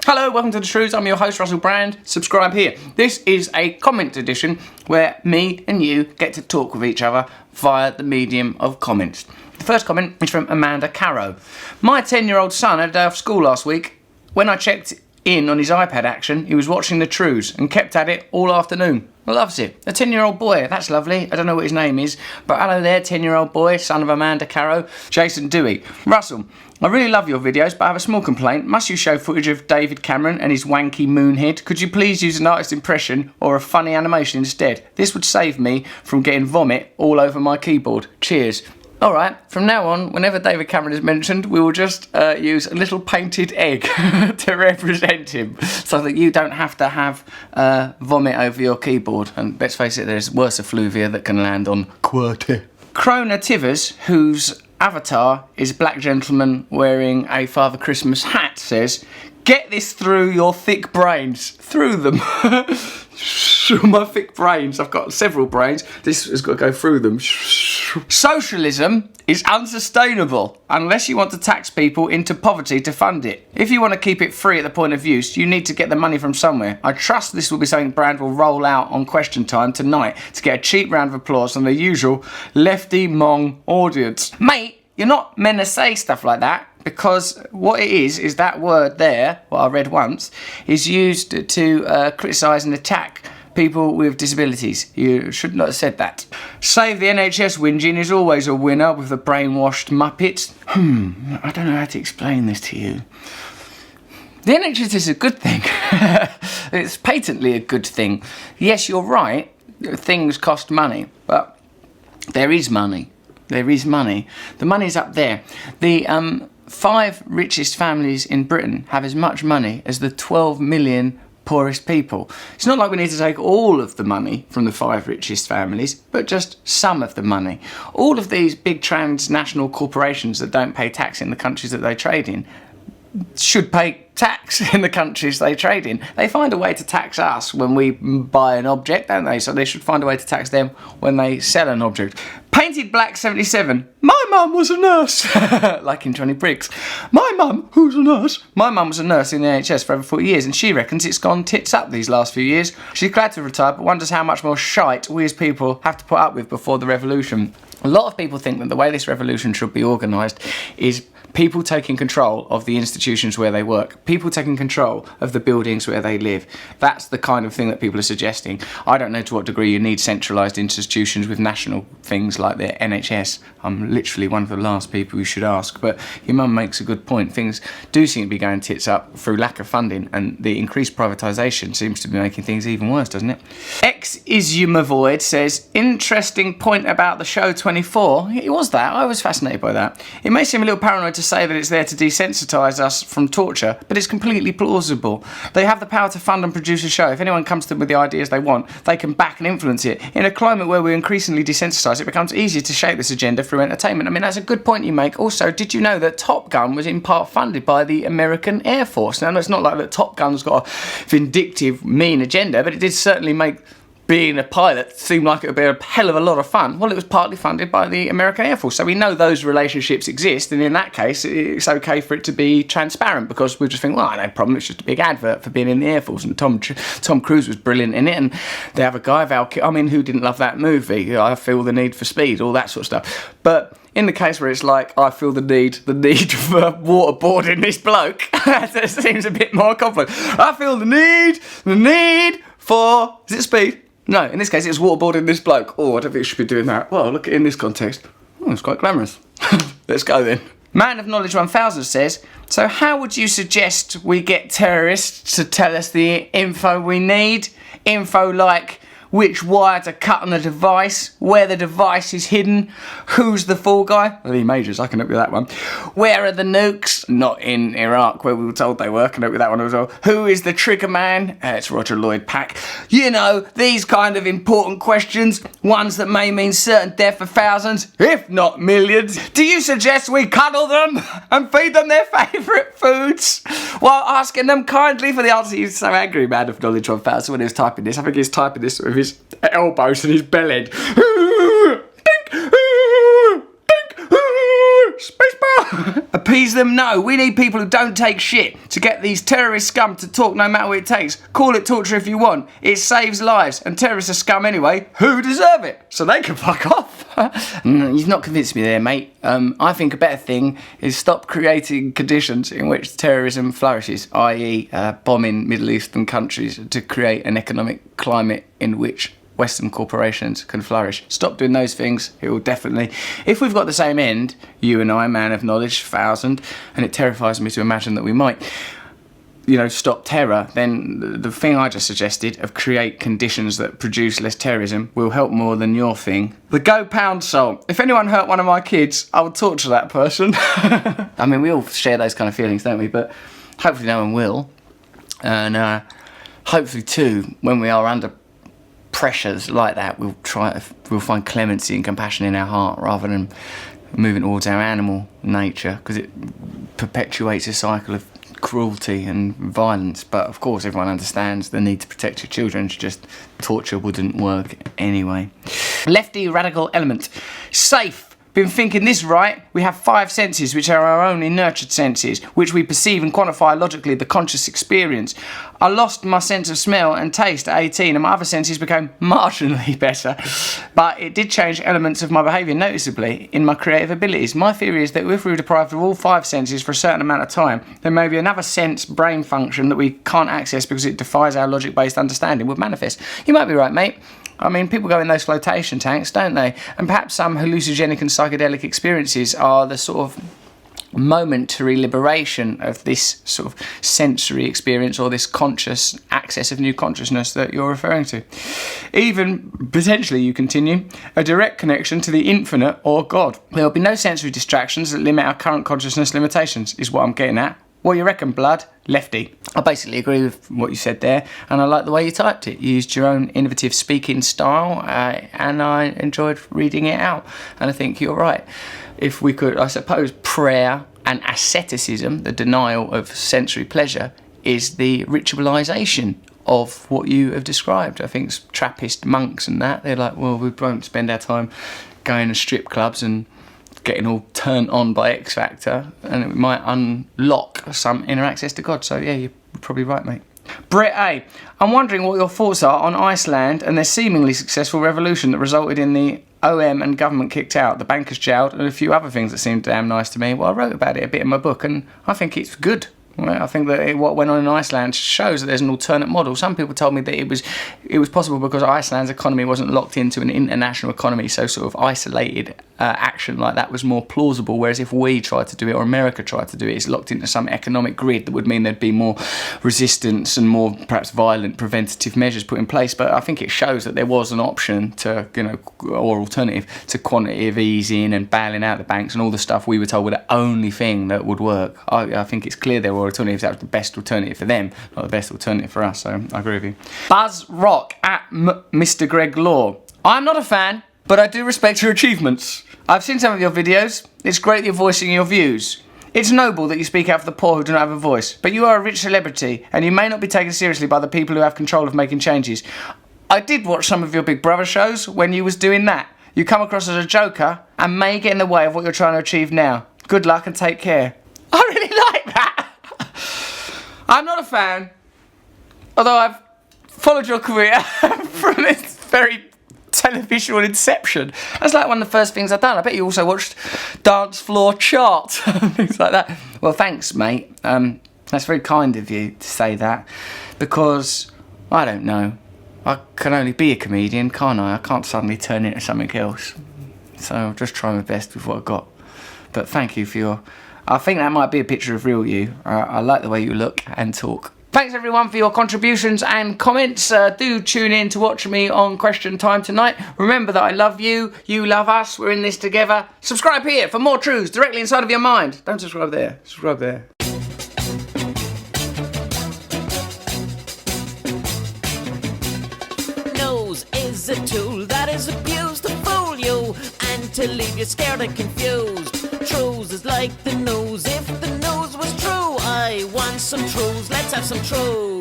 Hello, welcome to the Trews. I'm your host, Russell Brand. Subscribe here. This is a comment edition where me and you get to talk with each other via the medium of comments. The first comment is from Amanda Carrow. My 10-year-old son had a day off school last week. When I checked in on his iPad action, he was watching the Trews and kept at it all afternoon. Loves it. A 10-year-old boy, that's lovely. I don't know what his name is, but hello there, 10-year-old boy, son of Amanda Carrow, Jason Dewey. Russell, I really love your videos, but I have a small complaint. Must you show footage of David Cameron and his wanky moon head? Could you please use an artist impression or a funny animation instead? This would save me from getting vomit all over my keyboard. Cheers. Alright, from now on, whenever David Cameron is mentioned, we will just use a little painted egg to represent him, so that you don't have to have vomit over your keyboard. And let's face it, there's worse effluvia that can land on QWERTY. Crona Tivers, whose avatar is a black gentleman wearing a Father Christmas hat, says, "Get this through your thick brains." Through them. Through my thick brains. I've got several brains. This has got to go through them. Socialism is unsustainable unless you want to tax people into poverty to fund it. If you want to keep it free at the point of use, you need to get the money from somewhere. I trust this will be something Brand will roll out on Question Time tonight to get a cheap round of applause from the usual lefty mong audience. Mate, you're not meant to say stuff like that, because what it is that word there, what I read once, is used to criticise and attack people with disabilities. You should not have said that. Save the NHS whinging is always a winner with the brainwashed muppets. I don't know how to explain this to you. The NHS is a good thing. It's patently a good thing. Yes, you're right, things cost money, but there is money. There is money. The money's up there. The 5 richest families in Britain have as much money as the 12 million poorest people. It's not like we need to take all of the money from the 5 richest families, but just some of the money. All of these big transnational corporations that don't pay tax in the countries that they trade in should pay tax in the countries they trade in. They find a way to tax us when we buy an object, don't they? So they should find a way to tax them when they sell an object. Painted Black 77. My mum was a nurse. Like in Johnny Briggs. My mum, who's a nurse? My mum was a nurse in the NHS for over 40 years, and she reckons it's gone tits up these last few years. She's glad to retire, but wonders how much more shite we as people have to put up with before the revolution. A lot of people think that the way this revolution should be organised is people taking control of the institutions where they work, people taking control of the buildings where they live. That's the kind of thing that people are suggesting. I don't know to what degree you need centralised institutions with national things like the NHS. I'm literally one of the last people you should ask, but your mum makes a good point. Things do seem to be going tits up through lack of funding, and the increased privatisation seems to be making things even worse, doesn't it? X-Is-You-Mavoid says, interesting point about the show 24. It was that. I was fascinated by that. It may seem a little paranoid to say that it's there to desensitise us from torture, but it's completely plausible. They have the power to fund and produce a show. If anyone comes to them with the ideas they want, they can back and influence it. In a climate where we're increasingly desensitised, it becomes easier to shape this agenda through entertainment. I mean, that's a good point you make. Also, did you know that Top Gun was in part funded by the American Air Force? Now, it's not like that Top Gun's got a vindictive, mean agenda, but it did certainly make being a pilot seemed like it would be a hell of a lot of fun. Well, it was partly funded by the American Air Force, so we know those relationships exist, and in that case, it's okay for it to be transparent, because we just think, well, no problem, it's just a big advert for being in the Air Force, and Tom Cruise was brilliant in it, and they have a guy, who didn't love that movie? I Feel the Need for Speed, all that sort of stuff. But in the case where it's like, I feel the need for waterboarding this bloke, that seems a bit more complex. I feel the need for, is it speed? No, in this case, it's waterboarding this bloke. Oh, I don't think it should be doing that. Well, look at it in this context. Oh, it's quite glamorous. Let's go then. Man of Knowledge 1000 says, so how would you suggest we get terrorists to tell us the info we need? Info like which wire to cut on the device, where the device is hidden, who's the fall guy? Lee Majors, I can help you with that one. Where are the nukes? Not in Iraq, where we were told they were. I can help you with that one as well. Who is the trigger man? It's Roger Lloyd Pack. You know, these kind of important questions, ones that may mean certain death for thousands, if not millions. Do you suggest we cuddle them and feed them their favourite foods while asking them kindly for the answer? He's so angry, Man of Knowledge 1000, when he was typing this. I think he's typing this with his elbows and his belly. Spacebar! Appease them? No. We need people who don't take shit to get these terrorist scum to talk no matter what it takes. Call it torture if you want. It saves lives, and terrorists are scum anyway who deserve it. So they can fuck off. You've not convinced me there, mate. I think a better thing is stop creating conditions in which terrorism flourishes, i.e. Bombing Middle Eastern countries to create an economic climate in which Western corporations can flourish. Stop doing those things. It will definitely, if we've got the same end, you and I, man of knowledge, 1,000, and it terrifies me to imagine that we might, stop terror, then the thing I just suggested of create conditions that produce less terrorism will help more than your thing. The Go Pound Salt. If anyone hurt one of my kids, I would torture that person. I mean, we all share those kind of feelings, don't we? But hopefully no one will. And hopefully too, when we are under pressures like that, we'll find clemency and compassion in our heart rather than moving towards our animal nature, because it perpetuates a cycle of cruelty and violence. But of course everyone understands the need to protect your children. It's just torture wouldn't work anyway. Lefty radical element. Safe. Been thinking this right. We have 5 senses, which are our only nurtured senses, which we perceive and quantify logically the conscious experience. I lost my sense of smell and taste at 18, and my other senses became marginally better. But it did change elements of my behaviour noticeably in my creative abilities. My theory is that if we were deprived of all 5 senses for a certain amount of time, then maybe another sense brain function that we can't access because it defies our logic-based understanding would manifest. You might be right, mate. I mean, people go in those flotation tanks, don't they? And perhaps some hallucinogenic and psychedelic experiences are the sort of momentary liberation of this sort of sensory experience or this conscious access of new consciousness that you're referring to. Even, potentially, you continue, a direct connection to the infinite or God. There will be no sensory distractions that limit our current consciousness limitations, is what I'm getting at. What do you reckon, blood? Lefty. I basically agree with what you said there, and I like the way you typed it. You used your own innovative speaking style, and I enjoyed reading it out. And I think you're right. If we could, I suppose, prayer and asceticism, the denial of sensory pleasure, is the ritualisation of what you have described. I think Trappist monks and that, they're like, well, we won't spend our time going to strip clubs and getting all turned on by X Factor, and it might unlock some inner access to God. So yeah, you're probably right, mate. Brett A. I'm wondering what your thoughts are on Iceland and their seemingly successful revolution that resulted in the OM and government kicked out, the bankers jailed, and a few other things that seemed damn nice to me. Well, I wrote about it a bit in my book, and I think it's good. I think that what went on in Iceland shows that there's an alternate model. Some people told me that it was possible because Iceland's economy wasn't locked into an international economy, so sort of isolated action like that was more plausible, whereas if we tried to do it or America tried to do it, it's locked into some economic grid that would mean there'd be more resistance and more perhaps violent preventative measures put in place. But I think it shows that there was an option to, or alternative to quantitative easing and bailing out the banks and all the stuff we were told were the only thing that would work. I think it's clear there were alternatives. That was the best alternative for them, not the best alternative for us. So I agree with you. Buzz Rock at Mr. Greg Law. I'm not a fan, but I do respect your achievements. I've seen some of your videos. It's great you're voicing your views. It's noble that you speak out for the poor who do not have a voice, but you are a rich celebrity and you may not be taken seriously by the people who have control of making changes. I did watch some of your Big Brother shows when you was doing that. You come across as a joker and may get in the way of what you're trying to achieve now. Good luck and take care. I really like that. I'm not a fan, although I've followed your career from its very televisual inception. That's like one of the first things I've done. I bet you also watched Dance Floor Chart, things like that. Well, thanks, mate. That's very kind of you to say that, because, I don't know, I can only be a comedian, can't I? I can't suddenly turn into something else. So I'll just try my best with what I've got. But thank you for your... I think that might be a picture of real you. I like the way you look and talk. Thanks everyone for your contributions and comments. Do tune in to watch me on Question Time tonight. Remember that I love you, you love us, we're in this together. Subscribe here for more truths directly inside of your mind. Don't subscribe there, subscribe there. Nose is a tool that is abused to fool you and to leave you scared and confused. Trews is like the nose. If the nose was true, I want some trews. Let's have some trews.